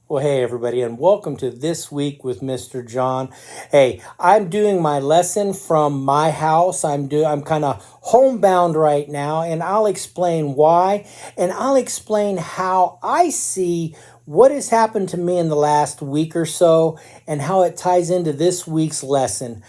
Well, hey everybody, and welcome to This Week with Mr. John. Hey, I'm doing my lesson from my house. I'm kind of homebound right now, and I'll explain why, and I'll explain how I see what has happened to me in the last week or so and how it ties into this week's lesson.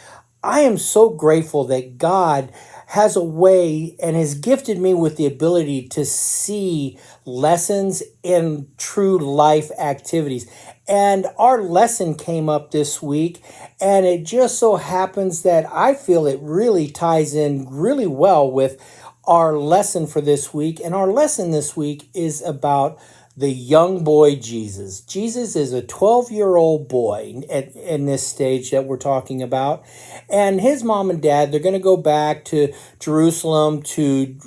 I am so grateful that God has a way and has gifted me with the ability to see lessons in true life activities. And our lesson came up this week, and it just so happens that I feel it really ties in really well with our lesson for this week. And our lesson this week is about the young boy Jesus. Jesus is a 12-year-old boy in this stage that we're talking about. And his mom and dad, they're going to go back to Jerusalem to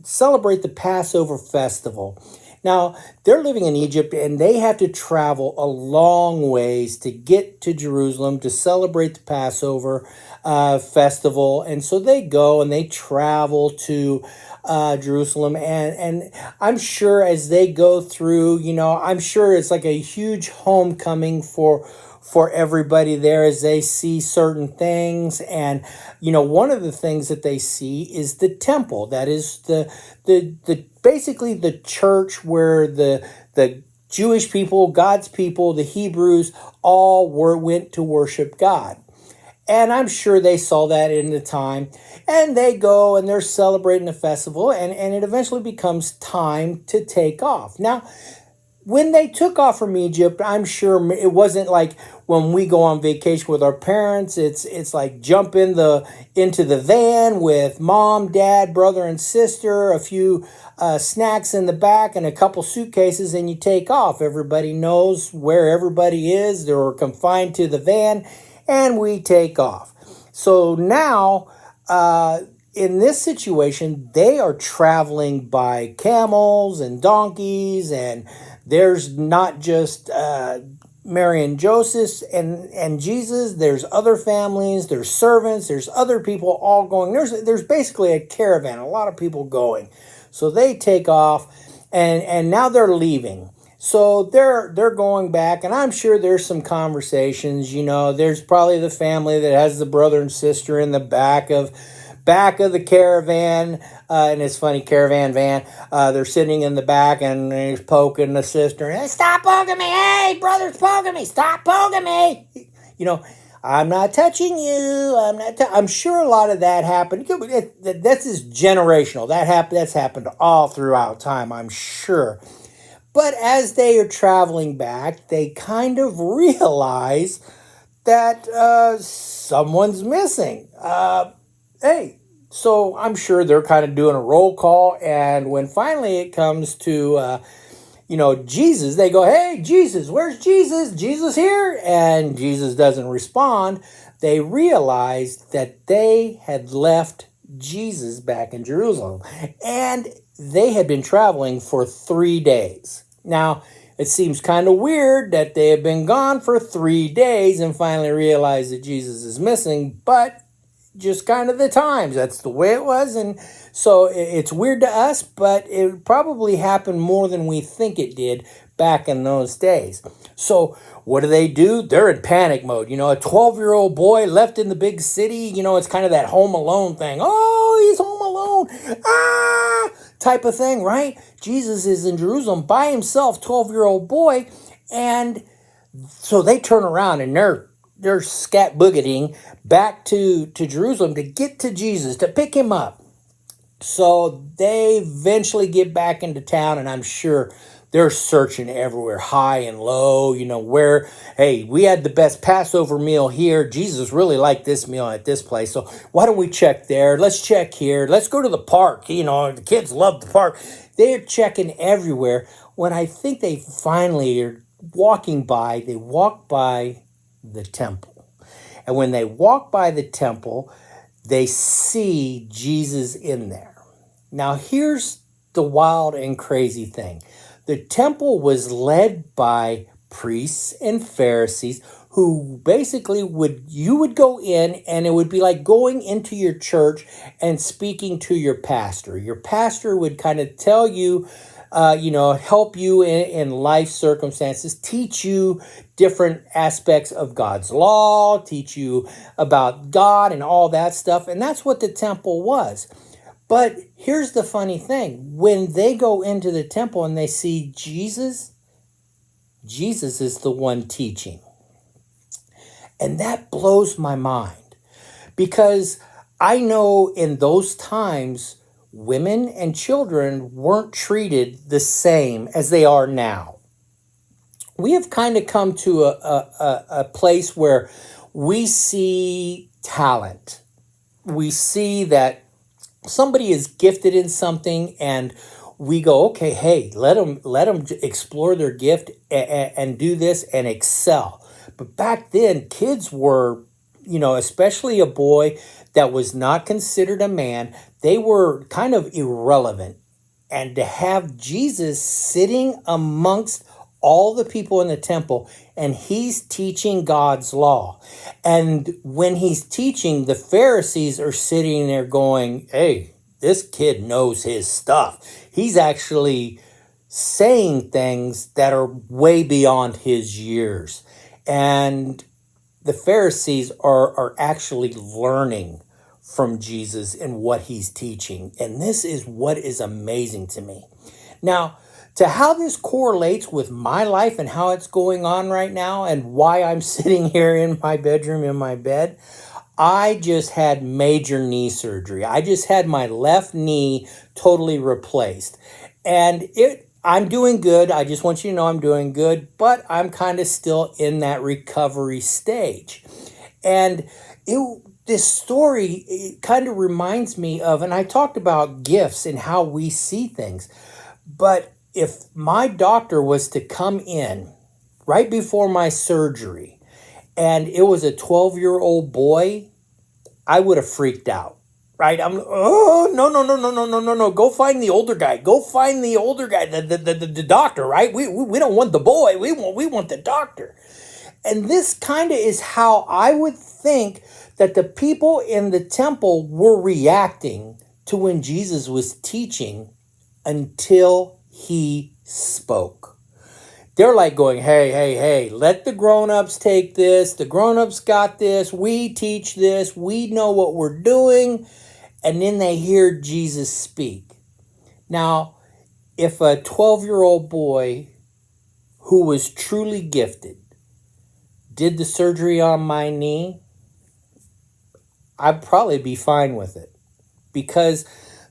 celebrate the Passover festival. Now, they're living in Egypt and they have to travel a long ways to get to Jerusalem to celebrate the Passover festival. And so they go and they travel to Jerusalem. And I'm sure as they go through, I'm sure it's like a huge homecoming for everybody there as they see certain things. And one of the things that they see is the temple. That is the basically the church where the Jewish people, God's people, the Hebrews all went to worship God. And I'm sure they saw that in the time. And they go and they're celebrating the festival, and it eventually becomes time to take off. Now, when they took off from Egypt, I'm sure it wasn't like when we go on vacation with our parents. It's like jump into the van with mom, dad, brother, and sister, a few snacks in the back, and a couple suitcases, and you take off. Everybody knows where everybody is. They're confined to the van, and we take off. So now, in this situation, they are traveling by camels and donkeys, and there's not just Mary and Joseph and Jesus. There's other families, there's servants, there's other people all going. There's basically a caravan, a lot of people going. So they take off, and now they're leaving. So they're going back, and I'm sure there's some conversations. There's probably the family that has the brother and sister in the back of the caravan, and it's funny, caravan van. They're sitting in the back, and he's poking the sister. Hey, stop poking me! Hey, brother's poking me! Stop poking me! I'm not touching you. I'm sure a lot of that happened. This is generational. That's happened all throughout time, I'm sure. But as they are traveling back, they kind of realize that someone's missing. Hey, so I'm sure they're kind of doing a roll call. And when finally it comes to, Jesus, they go, hey, Jesus, where's Jesus? Jesus here? And Jesus doesn't respond. They realize that they had left Jesus back in Jerusalem. And they had been traveling for 3 days. Now, it seems kind of weird that they have been gone for 3 days and finally realize that Jesus is missing, but just kind of the times. That's the way it was. And so it's weird to us, but it probably happened more than we think it did back in those days. So what do? They're in panic mode. A 12-year-old boy left in the big city. It's kind of that Home Alone thing. Oh, he's home alone. Ah, type of thing, right? Jesus is in Jerusalem by himself, 12-year-old boy. And so they turn around and they're scat boogeting back to Jerusalem to get to Jesus, to pick him up. So they eventually get back into town, and I'm sure they're searching everywhere, high and low, hey, we had the best Passover meal here. Jesus really liked this meal at this place. So why don't we check there? Let's check here. Let's go to the park. The kids love the park. They're checking everywhere. When I think they finally are they walk by the temple. And when they walk by the temple, they see Jesus in there. Now, here's the wild and crazy thing. The temple was led by priests and Pharisees who basically you would go in, and it would be like going into your church and speaking to your pastor. Your pastor would kind of tell you help you in life circumstances, teach you different aspects of God's law, teach you about God and all that stuff. And that's what the temple was. But here's the funny thing. When they go into the temple and they see Jesus, Jesus is the one teaching. And that blows my mind, because I know in those times, women and children weren't treated the same as they are now. We have kind of come to a place where we see talent. We see that somebody is gifted in something, and we go, okay, hey, let them explore their gift and do this and excel. But back then, kids were, especially a boy that was not considered a man, they were kind of irrelevant. And to have Jesus sitting amongst all the people in the temple, and he's teaching God's law. And when he's teaching, the Pharisees are sitting there going, hey, this kid knows his stuff. He's actually saying things that are way beyond his years. And the Pharisees are actually learning from Jesus and what he's teaching. And this is what is amazing to me. Now, to how this correlates with my life and how it's going on right now and why I'm sitting here in my bedroom in my bed, I just had major knee surgery. I just had my left knee totally replaced. And I'm doing good. I just want you to know I'm doing good, but I'm kind of still in that recovery stage. And this story kind of reminds me of, and I talked about gifts and how we see things, but if my doctor was to come in right before my surgery and it was a 12-year-old boy, I would have freaked out, right? No. Go find the older guy. Go find the older guy, the doctor, right? We don't want the boy. We want the doctor. And this kind of is how I would think that the people in the temple were reacting to when Jesus was teaching until he spoke. They're like going, hey, let the grown-ups take this. The grown-ups got this. We teach this. We know what we're doing. And then they hear Jesus speak. Now, if a 12-year-old boy who was truly gifted did the surgery on my knee, I'd probably be fine with it, because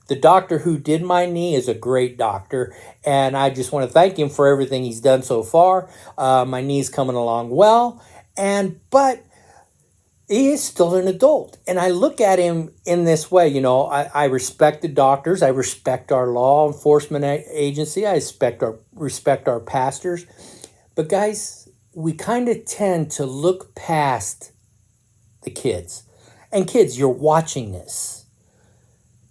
the doctor who did my knee is a great doctor, and I just want to thank him for everything he's done so far. My knee's coming along well, but he is still an adult, and I look at him in this way. I respect the doctors, I respect our law enforcement agency, I respect our pastors, but guys, we kind of tend to look past the kids. And kids, you're watching this.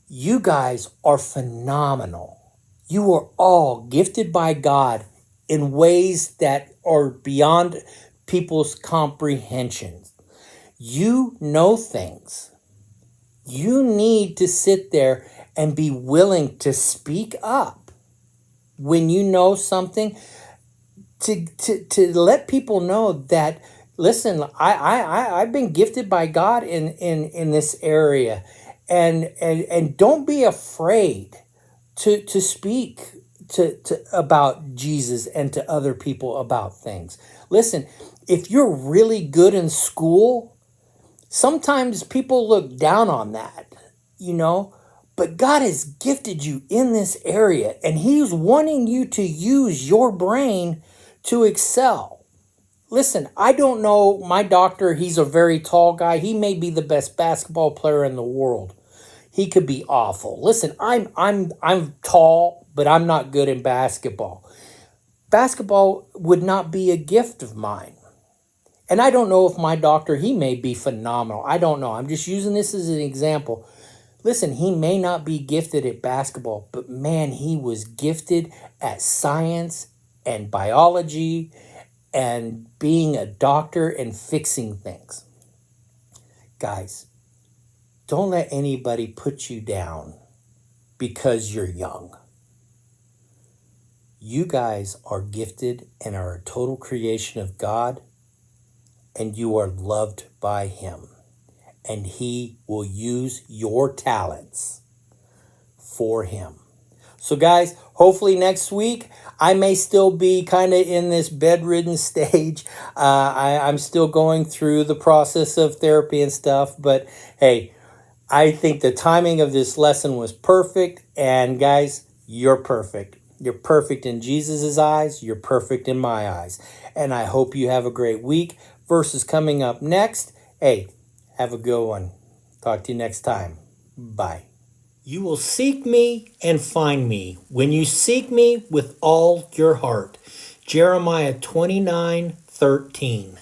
You guys are phenomenal. You are all gifted by God in ways that are beyond people's comprehension. You know things. You need to sit there and be willing to speak up when you know something, to let people know that, listen, I've been gifted by God in this area, and don't be afraid to speak to about Jesus and to other people about things. Listen, if you're really good in school, sometimes people look down on that, but God has gifted you in this area, and he's wanting you to use your brain to excel. Listen, I don't know my doctor. He's a very tall guy. He may be the best basketball player in the world. He could be awful. Listen, I'm tall, but I'm not good in basketball. Basketball would not be a gift of mine. And I don't know if my doctor, he may be phenomenal. I don't know. I'm just using this as an example. Listen, he may not be gifted at basketball, but man, he was gifted at science and biology and being a doctor and fixing things. Guys, don't let anybody put you down because you're young. You guys are gifted and are a total creation of God, and you are loved by Him. And He will use your talents for Him. So guys, hopefully next week, I may still be kind of in this bedridden stage. I'm still going through the process of therapy and stuff. But hey, I think the timing of this lesson was perfect. And guys, you're perfect. You're perfect in Jesus' eyes. You're perfect in my eyes. And I hope you have a great week. Verses coming up next. Hey, have a good one. Talk to you next time. Bye. You will seek me and find me when you seek me with all your heart. Jeremiah 29:13.